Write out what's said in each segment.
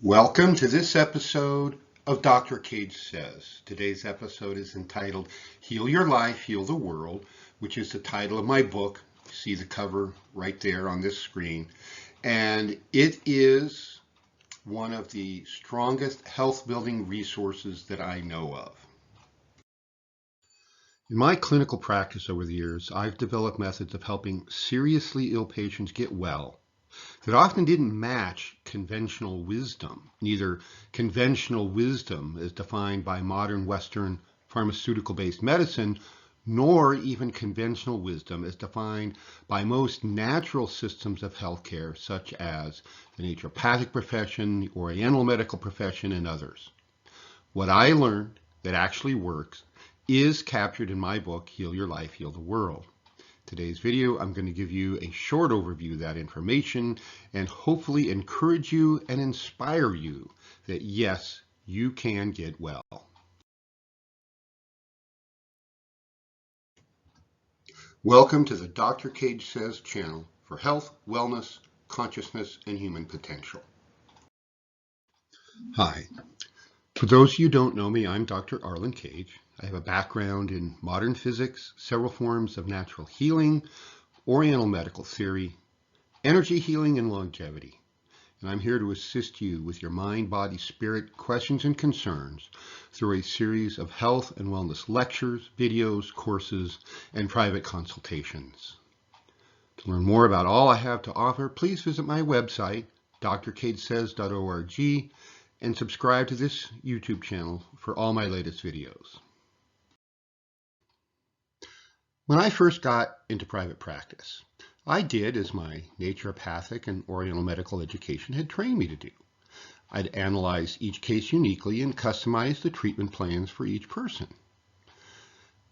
Welcome to this episode of Dr. Cage Says. Today's episode is entitled Heal Your Life, Heal the World, which is the title of my book. You see the cover right there on this screen. And it is one of the strongest health building resources that I know of. In my clinical practice over the years, I've developed methods of helping seriously ill patients get well that often didn't match conventional wisdom, neither conventional wisdom as defined by modern Western pharmaceutical-based medicine, nor even conventional wisdom as defined by most natural systems of healthcare, such as the naturopathic profession, the Oriental medical profession, and others. What I learned that actually works is captured in my book, Heal Your Life, Heal the World. Today's video, I'm going to give you a short overview of that information and hopefully encourage you and inspire you that yes, you can get well. Welcome to the Dr. Cage Says channel for health, wellness, consciousness, and human potential. Hi. For those of you who don't know me, I'm Dr. Arlen Cage. I have a background in modern physics, several forms of natural healing, Oriental medical theory, energy healing, and longevity. And I'm here to assist you with your mind, body, spirit questions and concerns through a series of health and wellness lectures, videos, courses, and private consultations. To learn more about all I have to offer, please visit my website, drcagesays.org, and subscribe to this YouTube channel for all my latest videos. When I first got into private practice, I did as my naturopathic and Oriental medical education had trained me to do. I'd analyze each case uniquely and customize the treatment plans for each person.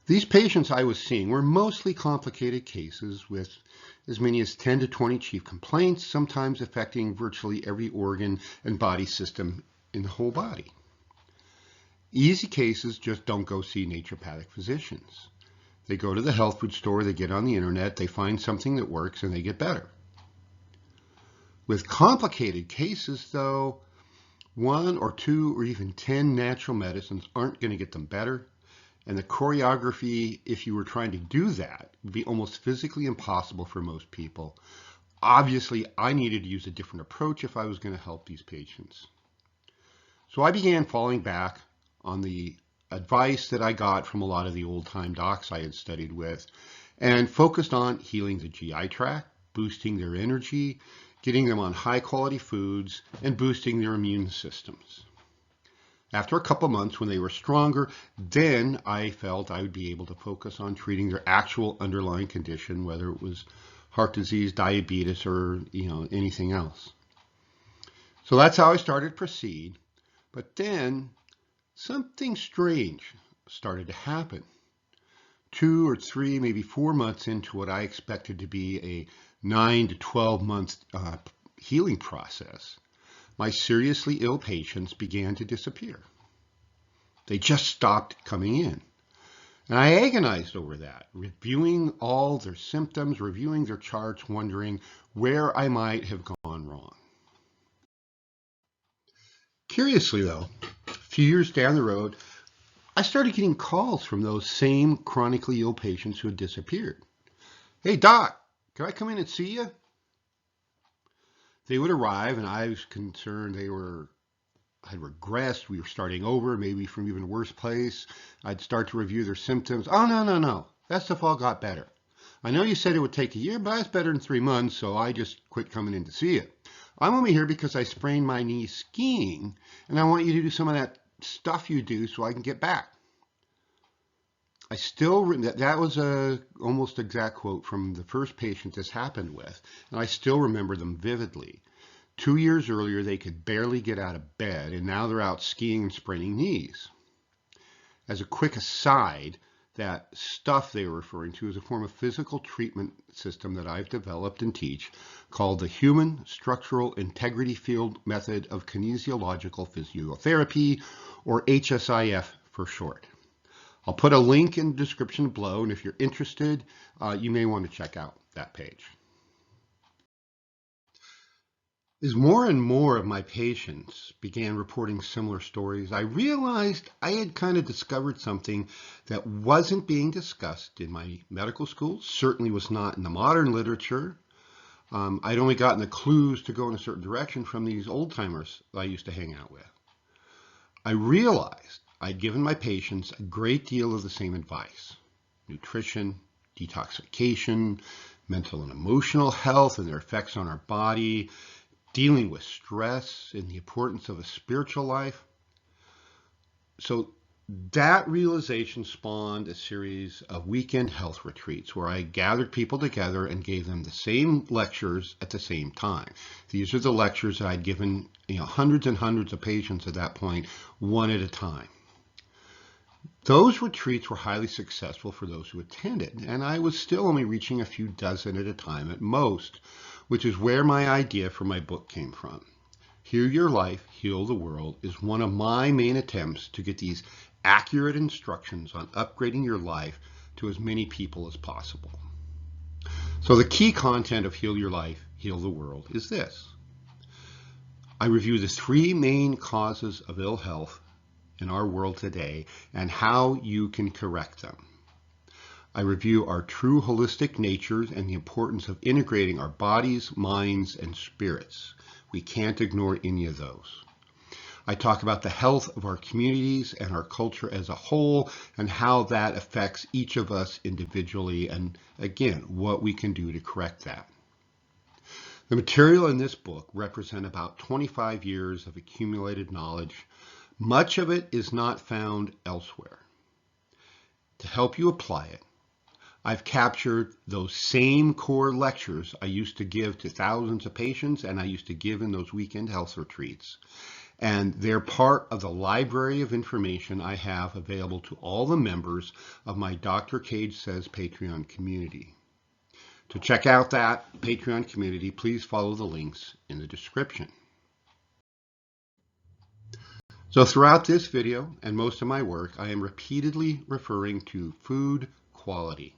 These patients I was seeing were mostly complicated cases with as many as 10 to 20 chief complaints, sometimes affecting virtually every organ and body system in the whole body. Easy cases just don't go see naturopathic physicians. They go to the health food store, they get on the internet, they find something that works, and they get better. With complicated cases, though, 1 or 2 or even 10 natural medicines aren't going to get them better, and the choreography, if you were trying to do that, would be almost physically impossible for most people. Obviously, I needed to use a different approach if I was going to help these patients. So I began falling back on the advice that I got from a lot of the old-time docs I had studied with and focused on healing the GI tract, boosting their energy, getting them on high-quality foods, and boosting their immune systems. After a couple months when they were stronger, then I felt I would be able to focus on treating their actual underlying condition, whether it was heart disease, diabetes, or anything else. So that's how I started to proceed. But then something strange started to happen. 2 or 3, maybe 4 months into what I expected to be a 9 to 12 month healing process, my seriously ill patients began to disappear. They just stopped coming in. And I agonized over that, reviewing all their symptoms, reviewing their charts, wondering where I might have gone wrong. Curiously, though, a few years down the road, I started getting calls from those same chronically ill patients who had disappeared. Hey, Doc, can I come in and see you? They would arrive, and I was concerned had regressed. We were starting over, maybe from even a worse place. I'd start to review their symptoms. Oh, no. That stuff all got better. I know you said it would take a year, but it's better in 3 months, so I just quit coming in to see you. I'm only here because I sprained my knee skiing, and I want you to do some of that stuff you do so I can get back. That was a almost exact quote from the first patient this happened with, and I still remember them vividly. 2 years earlier, they could barely get out of bed, and now they're out skiing and spraining knees. As a quick aside, that stuff they were referring to is a form of physical treatment system that I've developed and teach called the Human Structural Integrity Field Method of Kinesiological Physiotherapy, or HSIF for short. I'll put a link in the description below, and if you're interested, you may want to check out that page. As more and more of my patients began reporting similar stories, I realized I had kind of discovered something that wasn't being discussed in my medical school, certainly was not in the modern literature. I'd only gotten the clues to go in a certain direction from these old timers I used to hang out with. I realized I'd given my patients a great deal of the same advice: nutrition, detoxification, mental and emotional health and their effects on our body, dealing with stress and the importance of a spiritual life. So that realization spawned a series of weekend health retreats where I gathered people together and gave them the same lectures at the same time. These are the lectures that I'd given, hundreds and hundreds of patients at that point, one at a time. Those retreats were highly successful for those who attended, and I was still only reaching a few dozen at a time at most, which is where my idea for my book came from. Heal Your Life, Heal the World is one of my main attempts to get these accurate instructions on upgrading your life to as many people as possible. So the key content of Heal Your Life, Heal the World is this. I review the three main causes of ill health in our world today and how you can correct them. I review our true holistic natures and the importance of integrating our bodies, minds, and spirits. We can't ignore any of those. I talk about the health of our communities and our culture as a whole and how that affects each of us individually and, again, what we can do to correct that. The material in this book represents about 25 years of accumulated knowledge. Much of it is not found elsewhere. To help you apply it, I've captured those same core lectures I used to give to thousands of patients and I used to give in those weekend health retreats. And they're part of the library of information I have available to all the members of my Dr. Cage Says Patreon community. To check out that Patreon community, please follow the links in the description. So throughout this video and most of my work, I am repeatedly referring to food quality.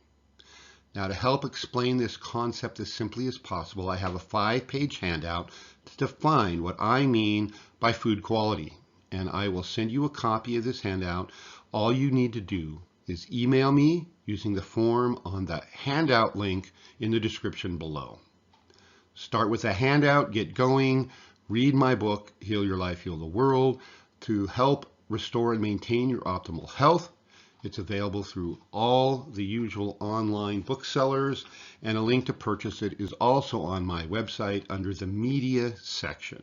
Now, to help explain this concept as simply as possible, I have a 5-page handout to define what I mean by food quality. And I will send you a copy of this handout. All you need to do is email me using the form on the handout link in the description below. Start with a handout, get going, read my book, Heal Your Life, Heal the World, to help restore and maintain your optimal health. It's available through all the usual online booksellers, and a link to purchase it is also on my website under the media section.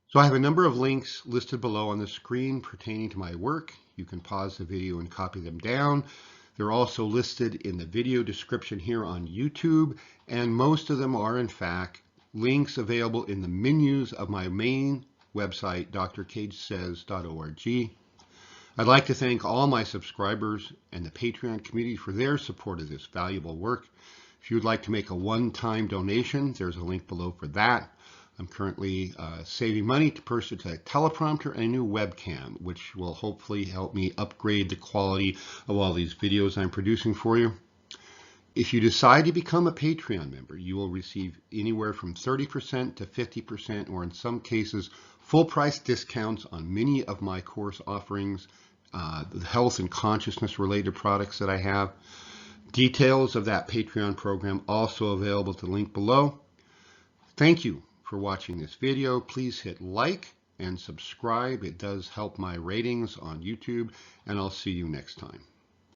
So I have a number of links listed below on the screen pertaining to my work. You can pause the video and copy them down. They're also listed in the video description here on YouTube, and most of them are in fact links available in the menus of my main website, drcagesays.org. I'd like to thank all my subscribers and the Patreon community for their support of this valuable work. If you would like to make a one-time donation, there's a link below for that. I'm currently saving money to purchase a teleprompter and a new webcam, which will hopefully help me upgrade the quality of all these videos I'm producing for you. If you decide to become a Patreon member, you will receive anywhere from 30% to 50%, or in some cases, full price discounts on many of my course offerings, the health and consciousness related products that I have. Details of that Patreon program also available to the link below. Thank you for watching this video. Please hit like and subscribe. It does help my ratings on YouTube, and I'll see you next time.